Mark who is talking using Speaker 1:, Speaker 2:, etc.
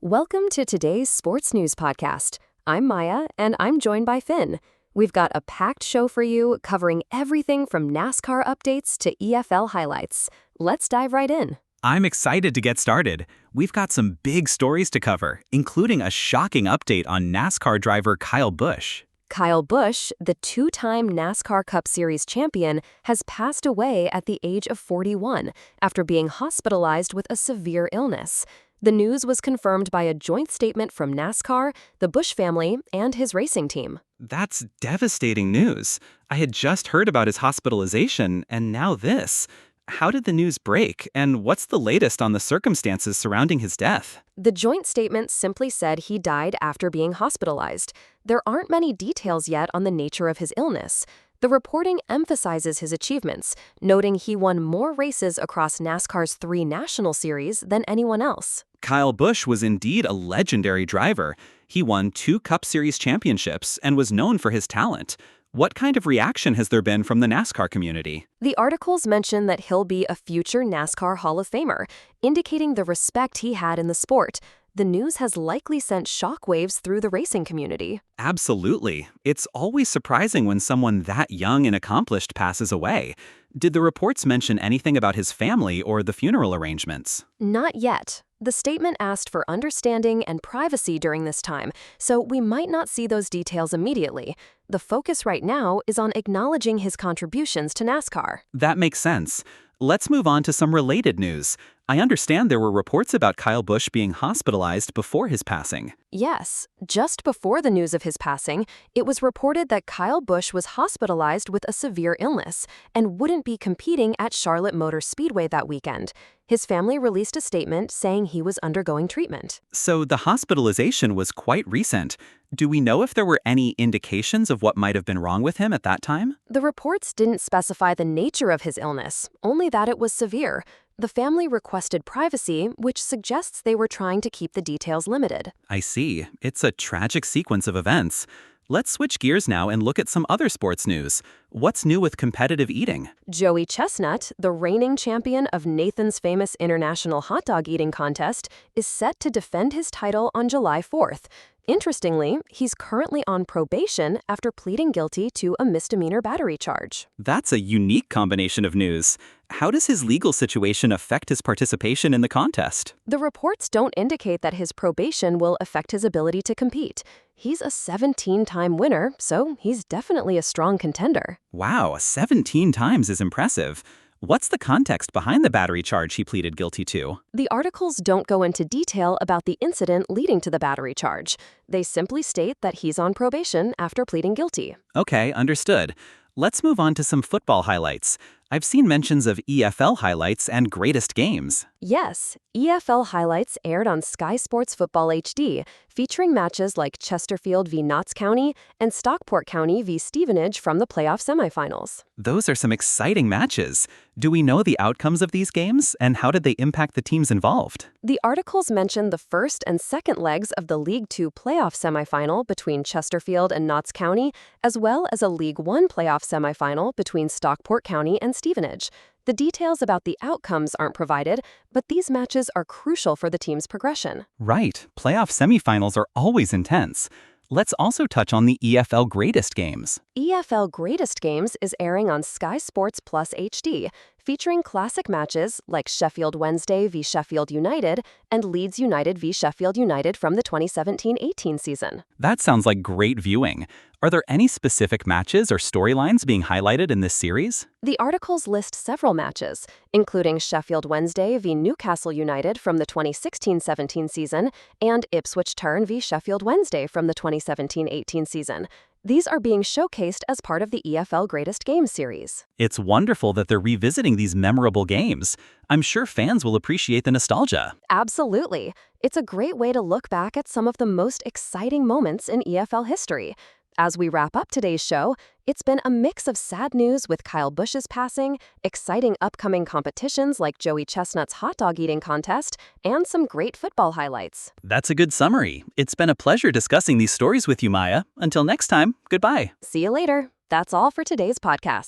Speaker 1: Welcome to today's Sports News Podcast. I'm Maya, and I'm joined by Finn. We've got a packed show for you, covering everything from NASCAR updates to EFL highlights. Let's dive right in.
Speaker 2: I'm excited to get started. We've got some big stories to cover, including a shocking update on NASCAR driver Kyle Busch.
Speaker 1: Kyle Busch, the two-time NASCAR Cup Series champion, has passed away at the age of 41 after being hospitalized with a severe illness. The news was confirmed by a joint statement from NASCAR, the Busch family, and his racing team.
Speaker 2: That's devastating news. I had just heard about his hospitalization, and now this. How did the news break, and what's the latest on the circumstances surrounding his death?
Speaker 1: The joint statement simply said he died after being hospitalized. There aren't many details yet on the nature of his illness. The reporting emphasizes his achievements, noting he won more races across NASCAR's 3 national series than anyone else.
Speaker 2: Kyle Busch was indeed a legendary driver. He won 2 Cup Series championships and was known for his talent. What kind of reaction has there been from the NASCAR community?
Speaker 1: The articles mention that he'll be a future NASCAR Hall of Famer, indicating the respect he had in the sport. The news has likely sent shockwaves through the racing community.
Speaker 2: Absolutely. It's always surprising when someone that young and accomplished passes away. Did the reports mention anything about his family or the funeral arrangements?
Speaker 1: Not yet. The statement asked for understanding and privacy during this time, so we might not see those details immediately. The focus right now is on acknowledging his contributions to NASCAR.
Speaker 2: That makes sense. Let's move on to some related news. I understand there were reports about Kyle Busch being hospitalized before his passing.
Speaker 1: Yes, just before the news of his passing, it was reported that Kyle Busch was hospitalized with a severe illness and wouldn't be competing at Charlotte Motor Speedway that weekend. His family released a statement saying he was undergoing treatment.
Speaker 2: So the hospitalization was quite recent. Do we know if there were any indications of what might have been wrong with him at that time?
Speaker 1: The reports didn't specify the nature of his illness, only that it was severe. The family requested privacy, which suggests they were trying to keep the details limited.
Speaker 2: I see. It's a tragic sequence of events. Let's switch gears now and look at some other sports news. What's new with competitive eating?
Speaker 1: Joey Chestnut, the reigning champion of Nathan's famous international hot dog eating contest, is set to defend his title on July 4th. Interestingly, he's currently on probation after pleading guilty to a misdemeanor battery charge.
Speaker 2: That's a unique combination of news. How does his legal situation affect his participation in the contest?
Speaker 1: The reports don't indicate that his probation will affect his ability to compete. He's a 17-time winner, so he's definitely a strong contender.
Speaker 2: Wow, 17 times is impressive. What's the context behind the battery charge he pleaded guilty to?
Speaker 1: The articles don't go into detail about the incident leading to the battery charge. They simply state that he's on probation after pleading guilty.
Speaker 2: Okay, understood. Let's move on to some football highlights. I've seen mentions of EFL highlights and greatest games.
Speaker 1: Yes, EFL highlights aired on Sky Sports Football HD, featuring matches like Chesterfield v. Notts County and Stockport County v. Stevenage from the playoff semifinals.
Speaker 2: Those are some exciting matches. Do we know the outcomes of these games, and how did they impact the teams involved?
Speaker 1: The articles mention the first and second legs of the League Two playoff semifinal between Chesterfield and Notts County, as well as a League One playoff semifinal between Stockport County and Stevenage. The details about the outcomes aren't provided, but these matches are crucial for the team's progression.
Speaker 2: Right, playoff semifinals are always intense. Let's also touch on the EFL Greatest Games.
Speaker 1: EFL Greatest Games is airing on Sky Sports Plus HD, featuring classic matches like Sheffield Wednesday v. Sheffield United and Leeds United v. Sheffield United from the 2017-18 season.
Speaker 2: That sounds like great viewing. Are there any specific matches or storylines being highlighted in this series?
Speaker 1: The articles list several matches, including Sheffield Wednesday v. Newcastle United from the 2016-17 season and Ipswich Town v. Sheffield Wednesday from the 2017-18 season. These are being showcased as part of the EFL Greatest Games series.
Speaker 2: It's wonderful that they're revisiting these memorable games. I'm sure fans will appreciate the nostalgia.
Speaker 1: Absolutely. It's a great way to look back at some of the most exciting moments in EFL history. As we wrap up today's show, it's been a mix of sad news with Kyle Busch's passing, exciting upcoming competitions like Joey Chestnut's hot dog eating contest, and some great football highlights.
Speaker 2: That's a good summary. It's been a pleasure discussing these stories with you, Maya. Until next time, goodbye.
Speaker 1: See you later. That's all for today's podcast.